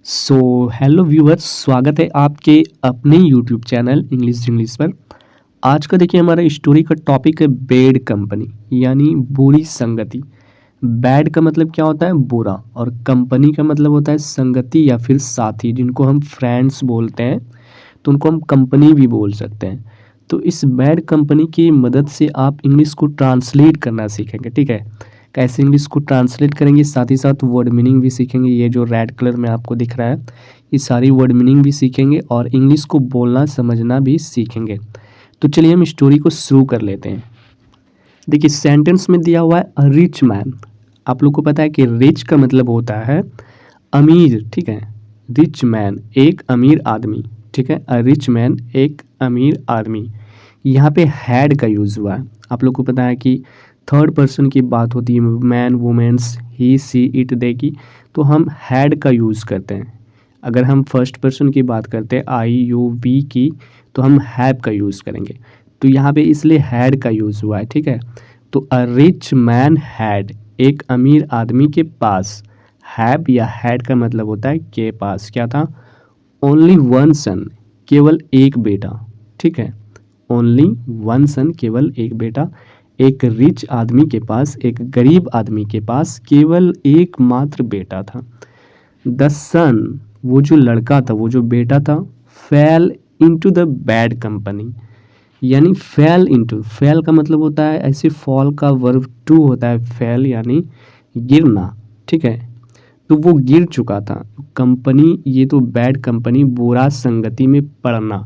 So hello viewers, स्वागत है आपके अपने यूट्यूब चैनल इंग्लिश पर। आज का देखिए हमारा स्टोरी का टॉपिक है बैड कंपनी, यानी बुरी संगति। बैड का मतलब क्या होता है? बुरा, और कंपनी का मतलब होता है संगति या फिर साथी, जिनको हम फ्रेंड्स बोलते हैं, तो उनको हम कंपनी भी बोल सकते हैं। तो इस बैड कंपनी की मदद से आप इंग्लिश को ट्रांसलेट करना सीखेंगे। ठीक है, कैसे इंग्लिश को ट्रांसलेट करेंगे, साथ ही साथ वर्ड मीनिंग भी सीखेंगे। ये जो रेड कलर में आपको दिख रहा है, ये सारी वर्ड मीनिंग भी सीखेंगे और इंग्लिश को बोलना समझना भी सीखेंगे। तो चलिए हम स्टोरी को शुरू कर लेते हैं। देखिए सेंटेंस में दिया हुआ है अ रिच मैन। आप लोग को पता है कि रिच का मतलब होता है अमीर। ठीक है, रिच मैन एक अमीर आदमी। ठीक है, अ रिच मैन एक अमीर आदमी। यहाँ पे हैड का यूज़ हुआ है। आप लोग को पता है कि थर्ड पर्सन की बात होती है, man, womens, he, she, it, they की, तो हम हैड का यूज़ करते हैं। अगर हम फर्स्ट पर्सन की बात करते हैं, आई, यू, वी की, तो हम हैव का यूज़ करेंगे। तो यहाँ पे इसलिए हैड का यूज़ हुआ है। ठीक है, तो अ रिच मैन हैड, एक अमीर आदमी के पास, हैव या हैड का मतलब होता है के पास, क्या था? ओनली वन सन, केवल एक बेटा। ठीक है, ओनली वन सन, केवल एक बेटा। एक रिच आदमी के पास, एक गरीब आदमी के पास केवल एकमात्र बेटा था। द सन, वो जो लड़का था, वो जो बेटा था, fail into the bad company, यानी फेल इनटू, फेल का मतलब होता है, ऐसे फॉल का वर्ब टू होता है, फेल यानी गिरना। ठीक है, तो वो गिर चुका था। कंपनी, ये तो बैड कंपनी, बुरा संगति में पड़ना।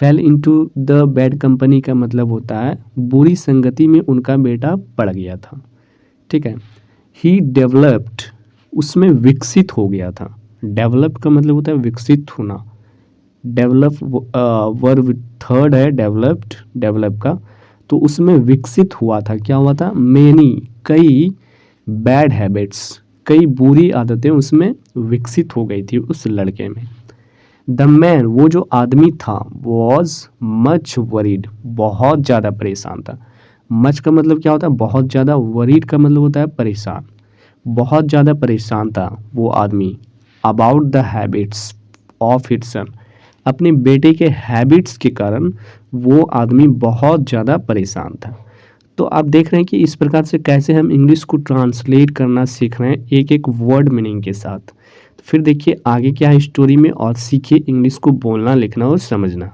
Fail into the bad company का मतलब होता है बुरी संगति में उनका बेटा पड़ गया था। ठीक है, ही डेवलप्ड, उसमें विकसित हो गया था। डेवलप का मतलब होता है विकसित होना। डेवलप वर्ब थर्ड है, डेवलप्ड, डेवलप का, तो उसमें विकसित हुआ था। क्या हुआ था? मेनी, कई बैड हैबिट्स, कई बुरी आदतें उसमें विकसित हो गई थी उस लड़के में। द मैन, वो जो आदमी था, वॉज मच वरीड, बहुत ज़्यादा परेशान था। मच का मतलब क्या होता है? बहुत ज़्यादा। वरीड का मतलब होता है परेशान। बहुत ज़्यादा परेशान था वो आदमी about the habits of his son, अपने बेटे के हैबिट्स के कारण वो आदमी बहुत ज़्यादा परेशान था। तो आप देख रहे हैं कि इस प्रकार से कैसे हम इंग्लिश को ट्रांसलेट करना सीख रहे हैं, एक एक वर्ड मीनिंग के साथ। तो फिर देखिए आगे क्या है स्टोरी में, और सीखिए इंग्लिश को बोलना, लिखना और समझना।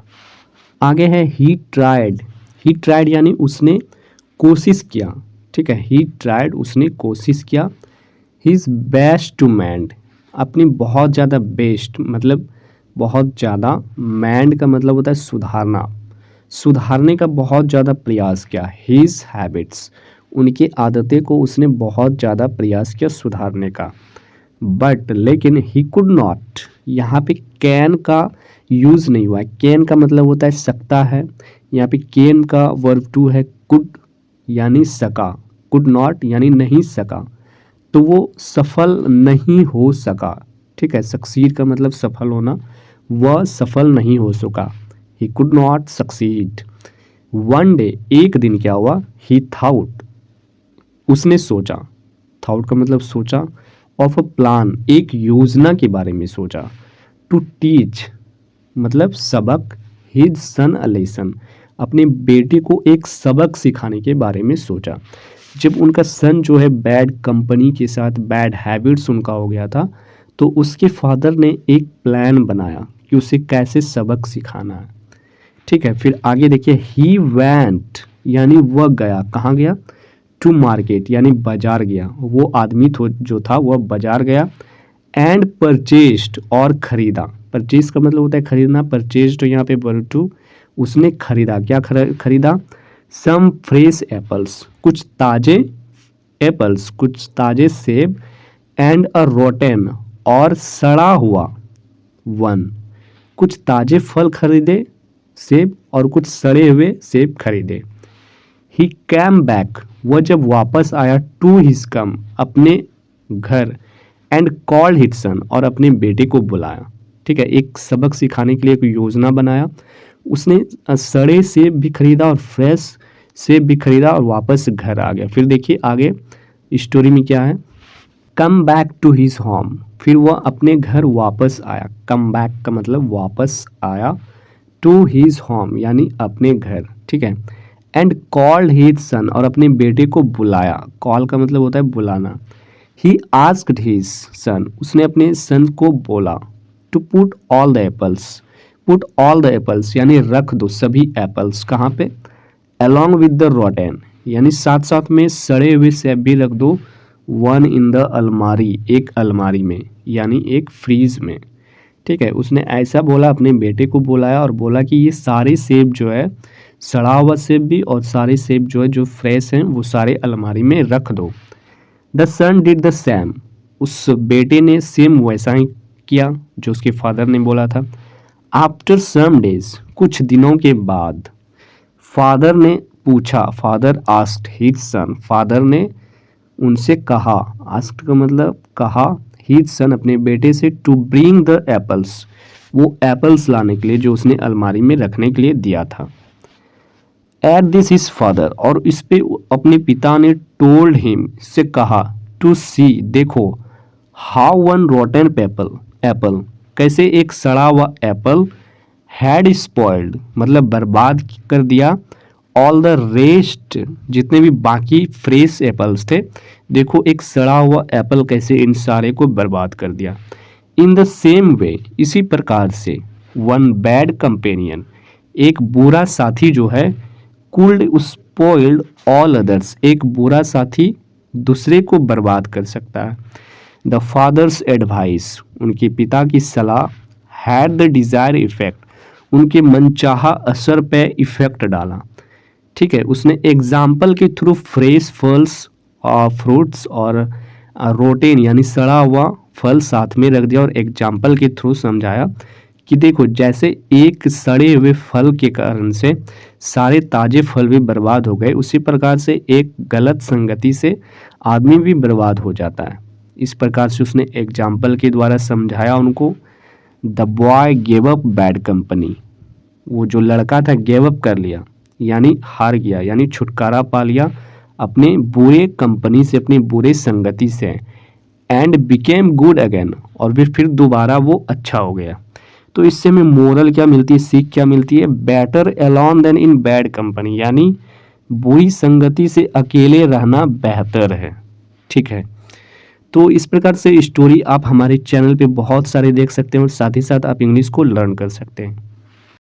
आगे है ही ट्राइड। ही ट्राइड यानी उसने कोशिश किया। ठीक है, ही ट्राइड, उसने कोशिश किया। हिज बेस्ट टू मैंड, अपनी बहुत ज़्यादा, बेस्ट मतलब बहुत ज़्यादा, मैंड का मतलब होता है सुधारना, सुधारने का बहुत ज़्यादा प्रयास किया। हिज हैबिट्स, उनकी आदतें को उसने बहुत ज़्यादा प्रयास किया सुधारने का। बट, लेकिन, ही कुड नॉट, यहाँ पे कैन का यूज़ नहीं हुआ है। कैन का मतलब होता है सकता है, यहाँ पे कैन का वर्ब टू है कुड, यानी सका। कुड नॉट यानी नहीं सका, तो वो सफल नहीं हो सका। ठीक है, सक्सीड का मतलब सफल होना, वह सफल नहीं हो सका। He could not succeed. One day, एक दिन क्या हुआ? ही थाउट, उसने सोचा। थाउट का मतलब सोचा। ऑफ अ प्लान, एक योजना के बारे में सोचा। टू टीच मतलब सबक। हिज सन अ लेसन, अपने बेटे को एक सबक सिखाने के बारे में सोचा। जब उनका सन जो है बैड कंपनी के साथ, बैड हैबिट्स उनका हो गया था, तो उसके फादर ने एक प्लान बनाया कि उसे कैसे सबक सिखाना है। ठीक है, फिर आगे देखिए, ही वेंट यानी वह गया। कहाँ गया? टू मार्केट यानी बाजार गया। वो आदमी जो था वह बाजार गया। एंड परचेस्ड, और खरीदा। परचेज का मतलब होता है खरीदना। परचेस्ड यहाँ पे वर्ब टू, उसने खरीदा। क्या खरीदा? सम फ्रेश एप्पल्स, कुछ ताजे एप्पल्स, कुछ ताजे सेब। एंड अ रोटेन, और सड़ा हुआ वन, कुछ ताजे फल खरीदे, सेब, और कुछ सड़े हुए सेब खरीदे। ही कैम बैक, वह जब वापस आया, टू हिज कम, अपने घर। एंड कॉल्ड हिज सन, और अपने बेटे को बुलाया। ठीक है, एक सबक सिखाने के लिए एक योजना बनाया उसने। सड़े सेब भी खरीदा और फ्रेश सेब भी खरीदा और वापस घर आ गया। फिर देखिए आगे स्टोरी में क्या है। Come back to his home, फिर वह अपने घर वापस आया। कम बैक का मतलब वापस आया। टू हीज होम यानी अपने घर, ठीक है। एंड कॉल्ड हीज सन और अपने बेटे को बुलाया। कॉल का मतलब होता है बुलाना। ही आस्क्ड हीज सन उसने अपने सन को बोला to put all the apples. Put all the apples यानी रख दो सभी एप्पल्स, कहाँ पे? अलॉन्ग विद द रोटेन यानी साथ साथ में सड़े हुए सेब भी रख दो। वन इन द अलमारी एक अलमारी में यानी एक फ्रीज में, ठीक है। उसने ऐसा बोला, अपने बेटे को बुलाया और बोला कि ये सारे सेब जो है, सड़ा हुआ सेब भी और सारे सेब जो है जो फ्रेश हैं वो सारे अलमारी में रख दो। The son did the same उस बेटे ने सेम वैसा ही किया जो उसके फादर ने बोला था। आफ्टर सम डेज कुछ दिनों के बाद फादर ने पूछा, father asked his son father ने उनसे कहा, आस्क्ड का मतलब कहा, हिज सन अपने बेटे से टू ब्रिंग द एप्पल्स वो एप्पल्स लाने के लिए जो उसने अलमारी में रखने के लिए दिया था। एट दिस हिज फादर और इस पे अपने पिता ने टोल्ड हिम से कहा टू सी देखो, हाउ वन रोटन एप्पल कैसे एक सड़ा हुआ एप्पल हैड स्पॉइल्ड मतलब बर्बाद कर दिया ऑल द रेस्ट जितने भी बाकी फ्रेश एप्पल्स थे। देखो एक सड़ा हुआ एप्पल कैसे इन सारे को बर्बाद कर दिया। इन द सेम वे इसी प्रकार से वन बैड कंपेनियन एक बुरा साथी जो है कुल्ड स्पॉइल्ड ऑल अदर्स एक बुरा साथी दूसरे को बर्बाद कर सकता है। द फादर्स एडवाइस उनके पिता की सलाह हैड द डिज़ायर इफेक्ट उनके मनचाहा असर पे इफेक्ट डाला, ठीक है। उसने एग्जाम्पल के थ्रू फ्रेश फल्स फ्रूट्स और रोटेन यानी सड़ा हुआ फल साथ में रख दिया और एग्जाम्पल के थ्रू समझाया कि देखो जैसे एक सड़े हुए फल के कारण से सारे ताजे फल भी बर्बाद हो गए, उसी प्रकार से एक गलत संगति से आदमी भी बर्बाद हो जाता है। इस प्रकार से उसने एग्जाम्पल के द्वारा समझाया उनको। The boy gave up bad company वो जो लड़का था गेव अप कर लिया यानी हार गया यानी छुटकारा पा लिया अपने बुरे कंपनी से अपनी बुरे संगति से। एंड बिकेम गुड अगेन और फिर दोबारा वो अच्छा हो गया। तो इससे हमें मोरल क्या मिलती है, सीख क्या मिलती है? Better alone than in bad company यानी बुरी संगति से अकेले रहना बेहतर है, ठीक है। तो इस प्रकार से स्टोरी आप हमारे चैनल पे बहुत सारे देख सकते हैं और साथ ही साथ आप इंग्लिश को लर्न कर सकते हैं।